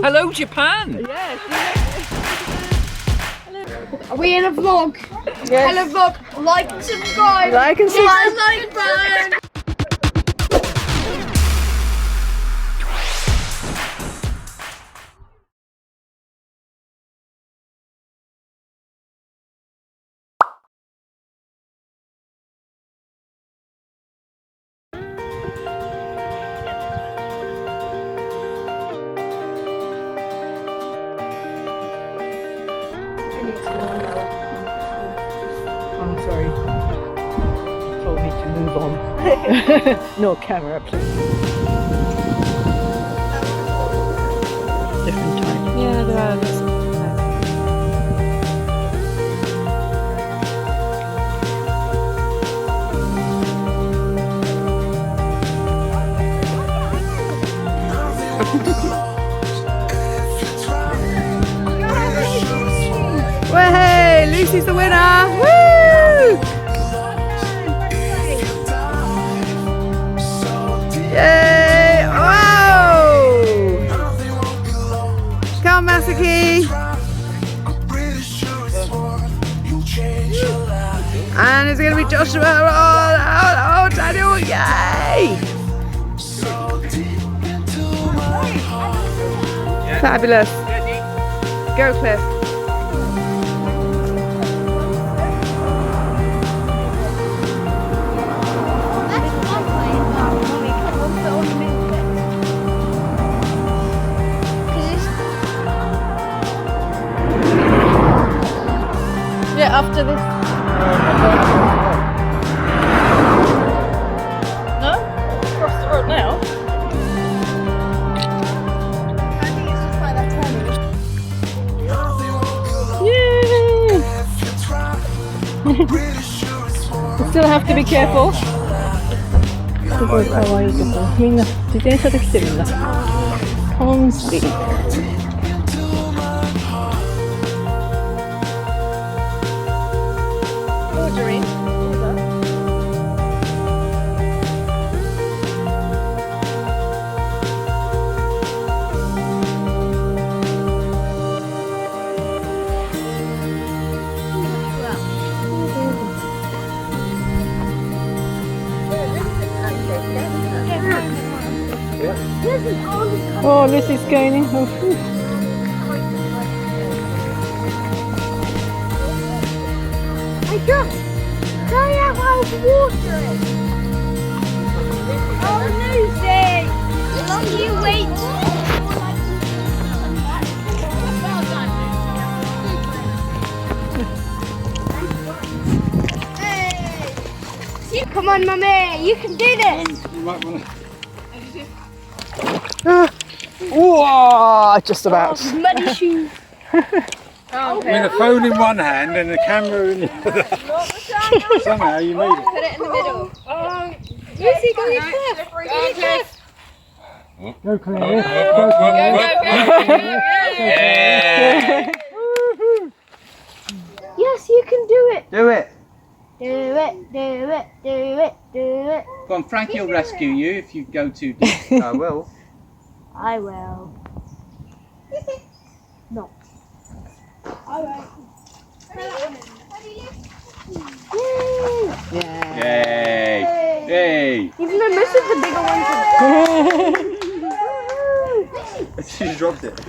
Hello, Japan. Yes. Are we in a vlog? Yes. Hello vlog. Like and subscribe. Like and subscribe. Like button. I'm sorry. Told me to move on. No camera, please. Different type. Yeah, there are. Hey, Lucy's the winner! Woo! Yay! Wow! Come on, Masaki! And it's going to be Joshua! Oh, Daniel! Yay! Fabulous! Go, Cliff! Yeah, after this. No? Across the road now? I think it's just like that turning. Yay! You still have to be careful. すごい可愛いとこ。みんな自転車で来てるんだ。トンスティー。Oh, this is going in. Oh, I just carry out while watering. Oh, Lucy! How long do you wait? Hey! Come on, Mummy, you can do this. You might want whoa! Just about. Oh, muddy shoes. with a phone in one hand and a camera in the other. Somehow you made it. Put it in the middle. Lucy, go your cliff. Go your cliff. Go, Claire. Go. Yes, you can do it. Do it. Do it, do it, do it, do it. Go on, Frankie will rescue you if you go too deep. I will. I will. No. Alright. Yeah. Yay! Yay! Even though most of the bigger ones are She dropped it.